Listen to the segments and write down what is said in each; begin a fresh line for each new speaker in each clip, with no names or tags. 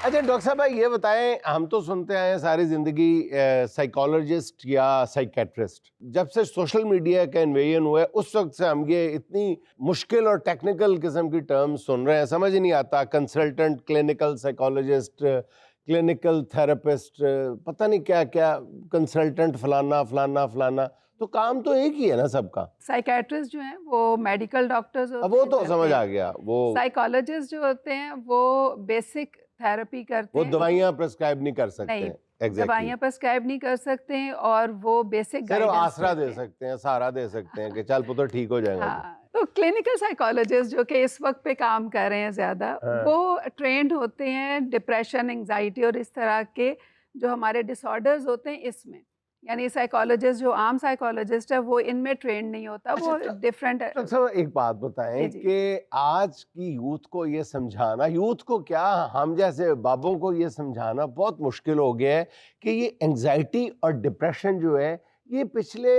अच्छा डॉक्टर साहब भाई ये बताएं, हम तो सुनते आए हैं सारी जिंदगी साइकोलॉजिस्ट या साइकेट्रिस्ट। जब से सोशल मीडिया का इन्वेजन हुआ है उस वक्त से हम ये इतनी मुश्किल और टेक्निकल किस्म की टर्म्स सुन रहे हैं, समझ ही नहीं आता। Consultant, clinical psychologist, clinical therapist, पता नहीं क्या क्या, कंसल्टेंट फलाना फलाना फलाना। तो काम तो एक ही है ना सबका।
साइकेट्रिस्ट जो हैं वो मेडिकल डॉक्टर्स होते हैं।
अब वो तो समझ आ गया। वो
साइकोलॉजिस्ट जो होते हैं वो बेसिक थेरेपी करते
वो
हैं।
दवाइयाँ प्रिस्क्राइब नहीं कर सकते।
नहीं,
Exactly.
दवाइयाँ प्रिस्क्राइब नहीं कर सकते हैं और वो बेसिक
सिर्फ
गाइडेंस
आसरा दे सकते हैं, सहारा दे सकते हैं कि चल पुत्र ठीक हो जाएगा।
हाँ, तो क्लिनिकल साइकोलॉजिस्ट जो कि इस वक्त पे काम कर रहे हैं ज़्यादा,
हाँ।
वो ट्रेंड होते हैं डिप्रेशन, एंजाइटी और इस तरह के जो हमारे डिसऑर्डर्स होते हैं इसमें। यानी साइकोलॉजिस्ट जो आम साइकोलॉजिस्ट है वो इनमें ट्रेंड नहीं होता, वो डिफरेंट है।
डॉक्टर साहब एक बात बताएं
जी।
कि आज की यूथ को ये समझाना, यूथ को क्या हम जैसे बाबों को ये समझाना बहुत मुश्किल हो गया है कि ये एंजाइटी और डिप्रेशन जो है ये पिछले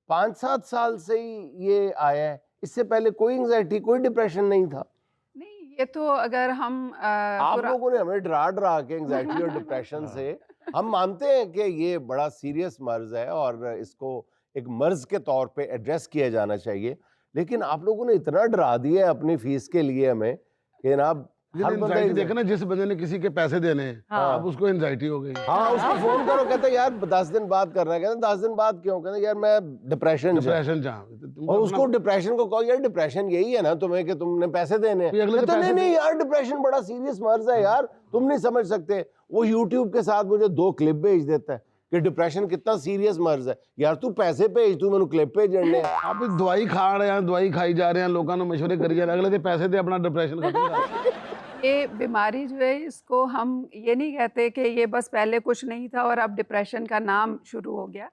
5-7 साल से ही ये आया है। इससे पहले कोई एंजाइटी कोई डिप्रेशन नहीं था।
नहीं, ये तो अगर हम
आप लोगों ने हमें डरा डरा के एंजाइटी और डिप्रेशन से, हम मानते हैं कि ये बड़ा सीरियस मर्ज है और इसको एक मर्ज के तौर पे एड्रेस किया जाना चाहिए, लेकिन आप लोगों ने इतना डरा दिया है अपनी फीस के लिए हमें कि जनाब हर बंदा
एंजाइटी देखा ना, जिस बंदे ने किसी के पैसे देने हैं अब उसको एंजाइटी हो गई।
हाँ, उसको फोन करो, कहते हैं यार 10 दिन बाद करना है। कहते हैं 10 दिन बाद क्यों? कहते हैं यार मैं डिप्रेशन और उसको डिप्रेशन को कहो यार डिप्रेशन यही है ना तुम्हें कि तुमने पैसे देने हैं। कहते नहीं नहीं यार डिप्रेशन बड़ा सीरियस मर्ज है यार, तुम नहीं समझ सकते। वो यूट्यूब के साथ मुझे 2 क्लिप भेज देता है कि डिप्रेशन कितना सीरियस मर्ज है। यार तू पैसे भेज, तू मैंने क्लिप भेजने।
आप दवाई खा रहे हैं, दवाई खाई जा रहे हैं, लोगों ने मशवरे करी जा रहे हैं, अगले दिन पैसे दे अपना डिप्रेशन खत्म कर।
ये बीमारी जो है इसको हम ये नहीं कहते कि ये बस पहले कुछ नहीं था और अब डिप्रेशन का नाम शुरू हो गया।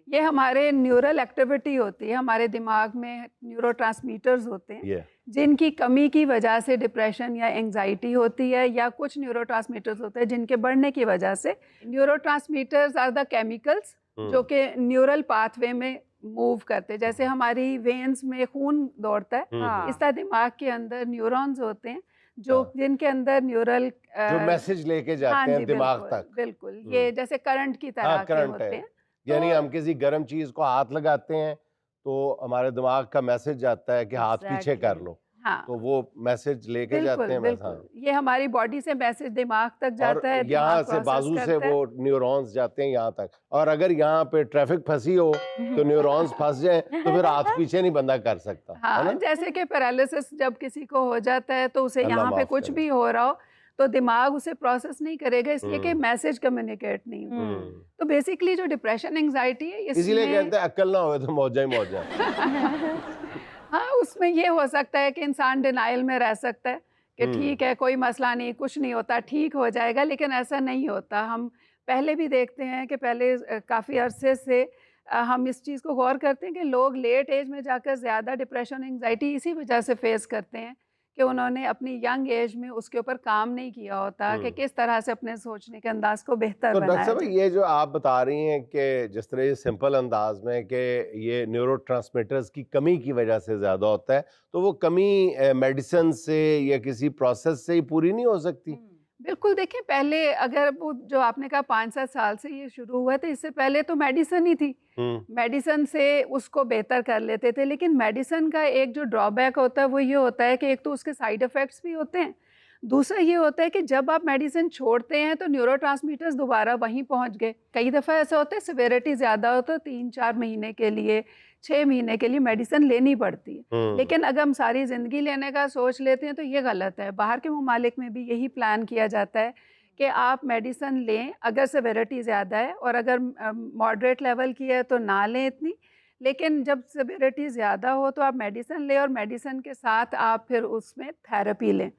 ये हमारे न्यूरल एक्टिविटी होती है, हमारे दिमाग में न्यूरोट्रांसमीटर्स होते हैं जिनकी कमी की वजह से डिप्रेशन या एंजाइटी होती है, या कुछ न्यूरोट्रांसमीटर्स होते हैं जिनके बढ़ने की वजह से। न्यूरोट्रांसमीटर्स आर द केमिकल्स जो कि न्यूरल पाथवे में मूव करते हैं। जैसे हमारी वेन्स में खून दौड़ता है, इस तरह दिमाग के अंदर न्यूरॉन्स होते हैं जो जिनके अंदर न्यूरल
जो मैसेज लेके जाते हैं दिमाग तक।
बिल्कुल, ये जैसे करंट की तरह के होते हैं।
यानी हम किसी गर्म चीज को हाथ लगाते हैं तो हमारे दिमाग का मैसेज जाता है कि हाथ पीछे कर लो।
हाँ,
तो वो मैसेज लेके जाते हैं।
बिल्कुल, ये हमारी बॉडी से मैसेज दिमाग तक जाता है,
यहाँ से बाजू से वो न्यूरॉन्स जाते हैं यहाँ तक। और अगर यहाँ पे ट्रैफिक फंसी हो तो न्यूरॉन्स फंस जाए तो फिर हाथ पीछे नहीं बंदा कर सकता।
हाँ, जैसे कि पैरालिसिस जब किसी को हो जाता है तो उसे यहाँ पे कुछ भी हो रहा हो तो दिमाग उसे प्रोसेस नहीं करेगा, इसलिए कि मैसेज कम्युनिकेट नहीं हुआ। तो बेसिकली जो डिप्रेशन एंजाइटी है
इसलिए कहते हैं अक्ल ना हो तो मौजा ही मौजा।
हाँ, उसमें ये हो सकता है कि इंसान डिनाइल में रह सकता है कि ठीक है कोई मसला नहीं, कुछ नहीं होता, ठीक हो जाएगा, लेकिन ऐसा नहीं होता। हम पहले भी देखते हैं कि पहले काफ़ी अरसे से हम इस चीज़ को गौर करते हैं कि लोग लेट एज में जाकर ज़्यादा डिप्रेशन एंजाइटी इसी वजह से फेस करते हैं कि उन्होंने अपनी यंग एज में उसके ऊपर काम नहीं किया होता कि किस तरह से अपने सोचने के अंदाज को बेहतर
तो
बनाया
डॉक्टर साहब ये जो आप बता रही हैं कि जिस तरह ये सिंपल अंदाज में कि ये न्यूरोट्रांसमीटर्स की कमी की वजह से ज़्यादा होता है, तो वो कमी मेडिसिन से या किसी प्रोसेस से ही पूरी नहीं हो सकती?
बिल्कुल, देखिए पहले अगर वो जो आपने कहा 5-7 साल से ये शुरू हुआ था, इससे पहले तो मेडिसिन ही थी। मेडिसिन से उसको बेहतर कर लेते थे, लेकिन मेडिसिन का एक जो ड्रॉबैक होता है वो ये होता है कि एक तो उसके साइड इफ़ेक्ट्स भी होते हैं, दूसरा ये होता है कि जब आप मेडिसिन छोड़ते हैं तो न्यूरोट्रांसमीटर्स दोबारा वहीं पहुंच गए। कई दफ़ा ऐसा होता है सिविरिटी ज़्यादा हो तो 3-4 महीने के लिए, 6 महीने के लिए मेडिसिन लेनी पड़ती है, लेकिन अगर हम सारी ज़िंदगी लेने का सोच लेते हैं तो ये गलत है। बाहर के ममालिक में भी यही प्लान किया जाता है कि आप मेडिसिन लें अगर सिविरिटी ज़्यादा है, और अगर मॉडरेट लेवल की है तो ना लें इतनी, लेकिन जब सिविरिटी ज़्यादा हो तो आप मेडिसिन लें और मेडिसिन के साथ आप फिर उसमें थेरेपी लें,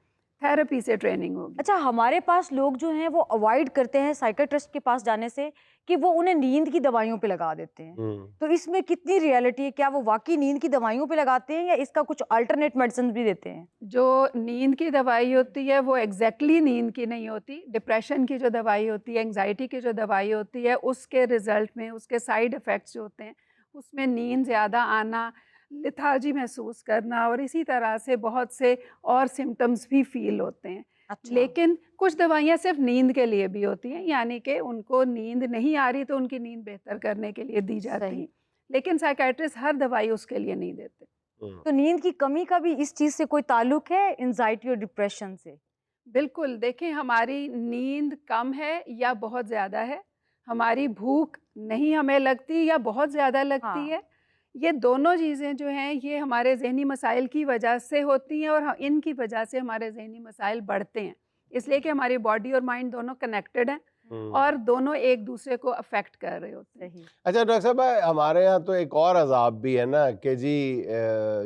थेरेपी से ट्रेनिंग होगी।
अच्छा, हमारे पास लोग जो हैं वो अवॉइड करते हैं साइकियाट्रिस्ट के पास जाने से कि वो उन्हें नींद की दवाइयों पे लगा देते हैं, तो इसमें कितनी रियलिटी है? क्या वो वाकई नींद की दवाइयों पे लगाते हैं या इसका कुछ अल्टरनेट मेडिसिन भी देते हैं?
जो नींद की दवाई होती है वो एग्जैक्टली नींद की नहीं होती। डिप्रेशन की जो दवाई होती है, एंजाइटी की जो दवाई होती है, उसके रिजल्ट में उसके साइड इफ़ेक्ट्स जो होते हैं उसमें नींद ज़्यादा आना, लेथार्जी महसूस करना और इसी तरह से बहुत से और सिम्टम्स भी फील होते हैं।
अच्छा।
लेकिन कुछ दवाइयाँ सिर्फ नींद के लिए भी होती हैं, यानी कि उनको नींद नहीं आ रही तो उनकी नींद बेहतर करने के लिए दी जाती
सही।
हैं, लेकिन साइकियाट्रिस्ट हर दवाई उसके लिए नहीं देते।
तो नींद की कमी का भी इस चीज से कोई ताल्लुक है, एंजाइटी और डिप्रेशन से?
बिल्कुल, देखें हमारी नींद कम है या बहुत ज़्यादा है, हमारी भूख नहीं हमें लगती या बहुत ज़्यादा लगती
हाँ।
है, ये दोनों चीज़ें जो हैं ये हमारे ज़हनी मसाइल की वजह से होती हैं और इनकी वजह से हमारे ज़हनी मसाइल बढ़ते हैं। इसलिए कि हमारी बॉडी और माइंड दोनों कनेक्टेड हैं और दोनों एक दूसरे को अफेक्ट कर रहे होते हैं।
सही।
अच्छा डॉक्टर साहब, हमारे यहाँ तो एक और अजाब भी है ना कि जी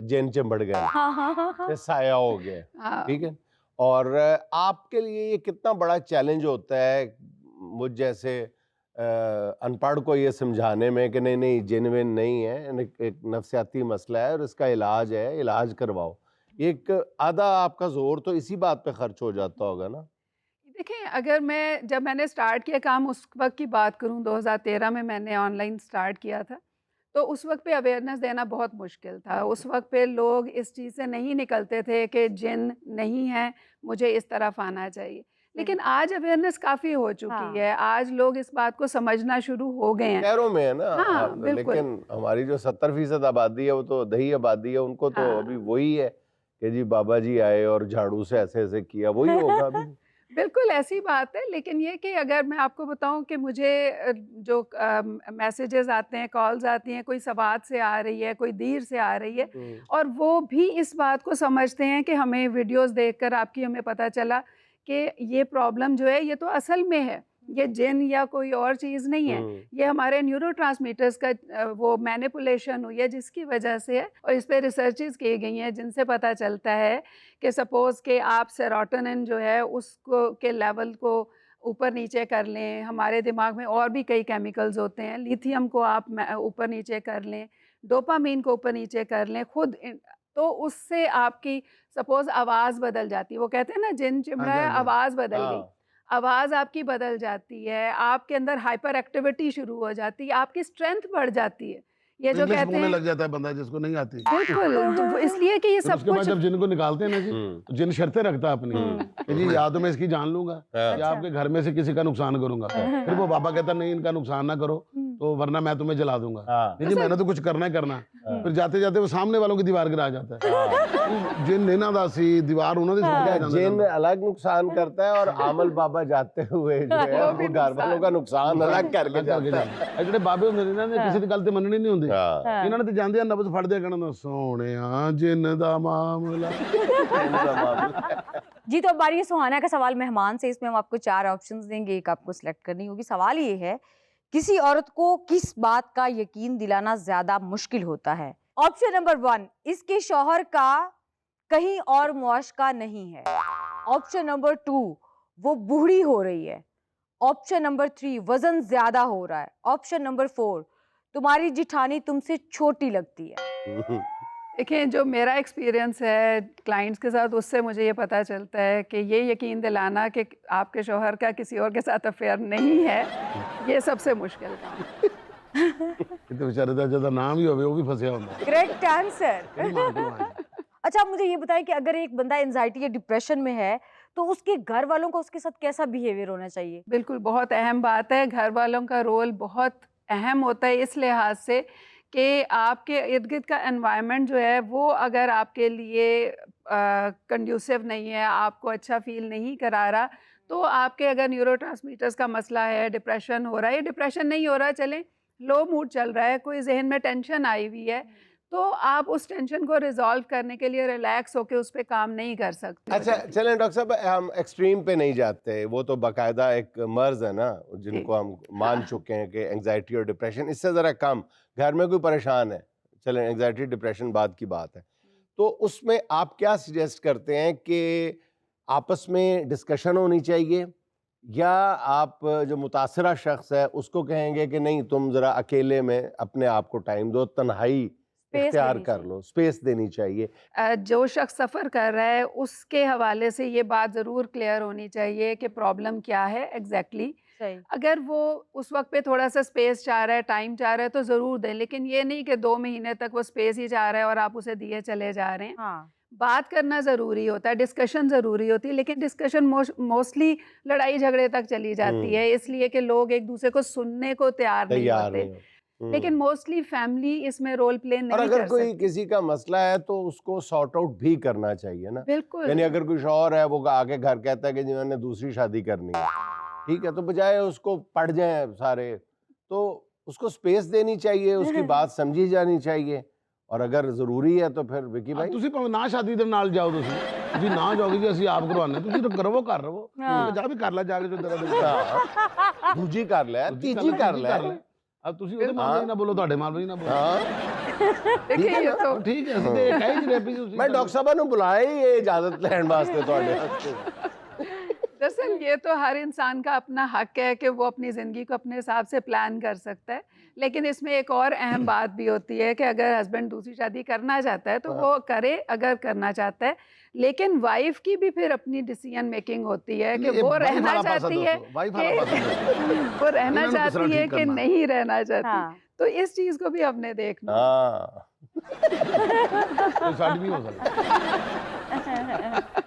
जिन चिंबड़ गए,
हाँ हाँ हाँ हाँ।
ये साया हो गया,
हाँ,
ठीक है। और आपके लिए ये कितना बड़ा चैलेंज होता है मुझ जैसे अनपढ़ को ये समझाने में कि नहीं नहीं जेन्युइन नहीं है, एक नफ्सियाती मसला है और इसका इलाज है, इलाज करवाओ। एक आधा आपका जोर तो इसी बात पे खर्च हो जाता होगा ना।
देखें अगर जब मैंने स्टार्ट किया काम उस वक्त की बात करूं, 2013 में मैंने ऑनलाइन स्टार्ट किया था, तो उस वक्त पे अवेयरनेस देना बहुत मुश्किल था। उस वक्त पे लोग इस चीज़ से नहीं निकलते थे कि जिन नहीं है, मुझे इस तरफ आना चाहिए। लेकिन आज अवेयरनेस काफ़ी हो चुकी
हाँ।
है, आज लोग इस बात को समझना शुरू हो गए हैं।
शहरों में है ना
हाँ,
आप,
बिल्कुल।
लेकिन हमारी जो 70% आबादी है वो तो दही आबादी है, उनको तो
हाँ।
अभी वही है कि जी बाबा जी आए और झाड़ू से ऐसे ऐसे किया, वही होगा अभी।
बिल्कुल ऐसी बात है, लेकिन ये कि अगर मैं आपको बताऊं कि मुझे जो मैसेजेस आते हैं, कॉल्स आती हैं, कोई सवात से आ रही है, कोई दीर से आ रही है, और वो भी इस बात को समझते हैं कि हमें वीडियोस देखकर आपकी हमें पता चला कि ये प्रॉब्लम जो है ये तो असल में है, ये जिन या कोई और चीज़ नहीं है, ये हमारे न्यूरोट्रांसमीटर्स का वो मैनिपुलेशन हुई है जिसकी वजह से है। और इस पे रिसर्चेस की गई हैं जिनसे पता चलता है कि सपोज़ कि आप सेरोटोनिन जो है उसको के लेवल को ऊपर नीचे कर लें, हमारे दिमाग में और भी कई केमिकल्स होते हैं, लिथियम को आप ऊपर नीचे कर लें, डोपामीन को ऊपर नीचे कर लें, तो उससे आपकी सपोज़ आवाज़ बदल जाती है। वो कहते हैं ना जिन चिमड़ा
हाँ जी,
है,
हाँ जी।
आवाज़ बदल गई।
हाँ।
आवाज़ आपकी बदल जाती है, आपके अंदर हाइपर एक्टिविटी शुरू हो जाती है, आपकी स्ट्रेंथ बढ़ जाती है। ये जो
इंग्लिश
कहते
बोलने
हैं
लग जाता है बंदा जिसको नहीं आती।
बिल्कुल, तो वो इसलिए कि ये
फिर
सब
उसके बाद
कुछ
जब जिन को निकालते हैं ना जी, तो जिन शर्तें रखता है अपनी कि जी या तो मैं इसकी जान लूंगा
हाँ।
या आपके घर में से किसी का नुकसान करूंगा। फिर वो बाबा कहता नहीं इनका नुकसान ना करो, तो वरना मैं तुम्हें जला दूंगा।
हाँ।
नहीं जी मैंने तो कुछ करना ही करना। फिर जाते जाते वो सामने वालों की दीवार गिरा जाता है। जिन नैना दासी दीवार उन्होंने
क्या जिन अलग नुकसान करता है और आमल बाबा जाते हुए जो है
वो
वो
भी
घर वालों का नुकसान अलग करके जाता है।
ਜਿਹੜੇ ਬਾਬੇ ਹੁੰਦੇ ਨੇ ਇਹਨਾਂ ਨੇ ਕਿਸੇ ਦੀ ਗੱਲ ਤੇ ਮੰਨਣੀ ਨਹੀਂ ਹੁੰਦੀ।
हाँ।
ਇਹਨਾਂ ਨੇ ਤੇ ਜਾਂਦੇ ਆ ਨਬਜ਼ ਫੜਦੇ ਕਹਿਣਾ ਸੋਹਣਿਆ ਜਿੰਨ ਦਾ ਮਾਮਲਾ।
जी तो अब बारी है सुहाना का सवाल मेहमान से। इसमें हम आपको 4 ऑप्शंस देंगे, एक आपको सिलेक्ट करनी होगी। सवाल ये है, किसी औरत को किस बात का यकीन दिलाना ज्यादा मुश्किल होता है? ऑप्शन नंबर 1, इसके शौहर का कहीं और मुआशका नहीं है। ऑप्शन नंबर 2, वो बूढ़ी हो रही है। ऑप्शन नंबर 3, वजन ज्यादा हो रहा है। ऑप्शन नंबर 4, तुम्हारी जिठानी तुमसे छोटी लगती है।
देखिए जो मेरा एक्सपीरियंस है क्लाइंट्स के साथ, उससे मुझे ये पता चलता है कि ये यकीन दिलाना कि आपके शौहर का किसी और के साथ अफेयर नहीं है, ये सबसे मुश्किल काम है।
ਇਹ ਤੇ ਵਿਚਾਰੇ ਦਾ ਜਿਹਦਾ ਨਾਮ ਹੀ ਹੋਵੇ ਉਹ ਵੀ ਫਸਿਆ ਹੁੰਦਾ।
Correct answer.
कहीं मार के मारे।
अच्छा आप मुझे ये बताएं कि अगर एक बंदा एंजाइटी या डिप्रेशन में है तो उसके घर वालों का उसके साथ कैसा बिहेवियर होना चाहिए?
बिल्कुल बहुत अहम बात है, घर वालों का रोल बहुत अहम होता है इस लिहाज से कि आपके इर्द गिर्द का एनवायरनमेंट जो है वो अगर आपके लिए कंड्यूसिव नहीं है, आपको अच्छा फील नहीं करा रहा, तो आपके अगर न्यूरोट्रांसमीटर्स का मसला है, डिप्रेशन हो रहा है, डिप्रेशन नहीं हो रहा है, चलें लो मूड चल रहा है, कोई जहन में टेंशन आई हुई है, तो आप उस टेंशन को रिजॉल्व करने के लिए रिलैक्स होकर उस पर काम नहीं कर सकते।
अच्छा चलें डॉक्टर साहब, हम एक्सट्रीम पे नहीं जाते, वो तो बाकायदा एक मर्ज है ना जिनको हम मान चुके हैं कि एंजाइटी और डिप्रेशन, इससे ज़रा कम, घर में कोई परेशान है, चलें एंजाइटी डिप्रेशन बाद की बात है, तो उसमें आप क्या सजेस्ट करते हैं कि आपस में डिस्कशन होनी चाहिए या आप जो मुतासरा शख्स है उसको कहेंगे कि नहीं तुम ज़रा अकेले में अपने आप को टाइम दो, तन्हाई इख्तियार
देनी
कर
चाहिए।
लो, स्पेस देनी चाहिए।
जो शख्स सफ़र कर रहा है उसके हवाले से ये बात ज़रूर क्लियर होनी चाहिए कि प्रॉब्लम क्या है एग्जैक्टली।
सही।
अगर वो उस वक्त पे थोड़ा सा स्पेस चाह रहा है, टाइम चाह रहा है, तो ज़रूर दें, लेकिन ये नहीं कि 2 महीने तक वो स्पेस ही चाह रहा है और आप उसे दिए चले जा रहे हैं।
हाँ।
बात करना ज़रूरी होता है, डिस्कशन ज़रूरी होती है, लेकिन डिस्कशन मोस्टली लड़ाई झगड़े तक चली जाती है, इसलिए कि लोग एक दूसरे को सुनने को तैयार नहीं
तैयार
होते।
नहीं हो।
लेकिन मोस्टली फैमिली इसमें रोल प्ले
और
नहीं
अगर
कर
कोई
सकती।
किसी का मसला है तो उसको सॉर्ट आउट भी करना चाहिए ना।
बिल्कुल।
यानी अगर कोई शौहर है वो आके घर कहता है कि जी मैंने दूसरी शादी करनी है, ठीक है, तो बजाय उसको पढ़ जाए सारे, तो उसको स्पेस देनी चाहिए, उसकी बात समझी जानी चाहिए। और अगर जरूरी है तो फिर विकी भाई
ਤੁਸੀਂ ਭਾਵੇਂ ਨਾ ਸ਼ਾਦੀ ਦੇ ਨਾਲ ਜਾਓ, ਤੁਸੀਂ ਨਾ ਜਾਓਗੇ ਜੀ ਅਸੀਂ ਆਪ ਕਰਵਾਉਂਦੇ, ਤੁਸੀਂ ਤਾਂ ਕਰਵੋ ਕਰ ਰਵੋ, ਜਾ ਵੀ ਕਰ ਲੈ ਜਾ ਕੇ ਜੋ ਤੇਰਾ ਦਿਲ
हाँ, दूजी कर ले, तीजी कर ले।
अब ਤੁਸੀਂ ਉਹਦੇ ਮਾਮਲੇ 'ਚ ਨਾ ਬੋਲੋ, ਤੁਹਾਡੇ ਮਾਮਲੇ 'ਚ ਨਾ ਬੋਲੋ।
हाँ,
देखिए ये तो
ਠੀਕ ਹੈ, ਅਸੀਂ ਤੇ ਇਹ ਕਹਿ ਹੀ ਰਹੇ ਵੀ ਤੁਸੀਂ
मैं डॉक्टर साहब ने बुलाया ही ये इजाजत लैंड वास्ते ਤੁਹਾਡੇ ਵਾਸਤੇ।
दरअसल ये तो हर इंसान का अपना हक है कि वो अपनी ज़िंदगी को अपने हिसाब से प्लान कर सकता है, लेकिन इसमें एक और अहम बात भी होती है कि अगर हस्बैंड दूसरी शादी करना चाहता है तो वो करे, अगर करना चाहता है, लेकिन वाइफ की भी फिर अपनी डिसीजन मेकिंग होती है कि वो रहना चाहती है वो रहना चाहती है कि नहीं रहना चाहती,
हाँ।
तो इस चीज़ को भी हमने देखना।
हाँ,
साइड भी हो सकता है।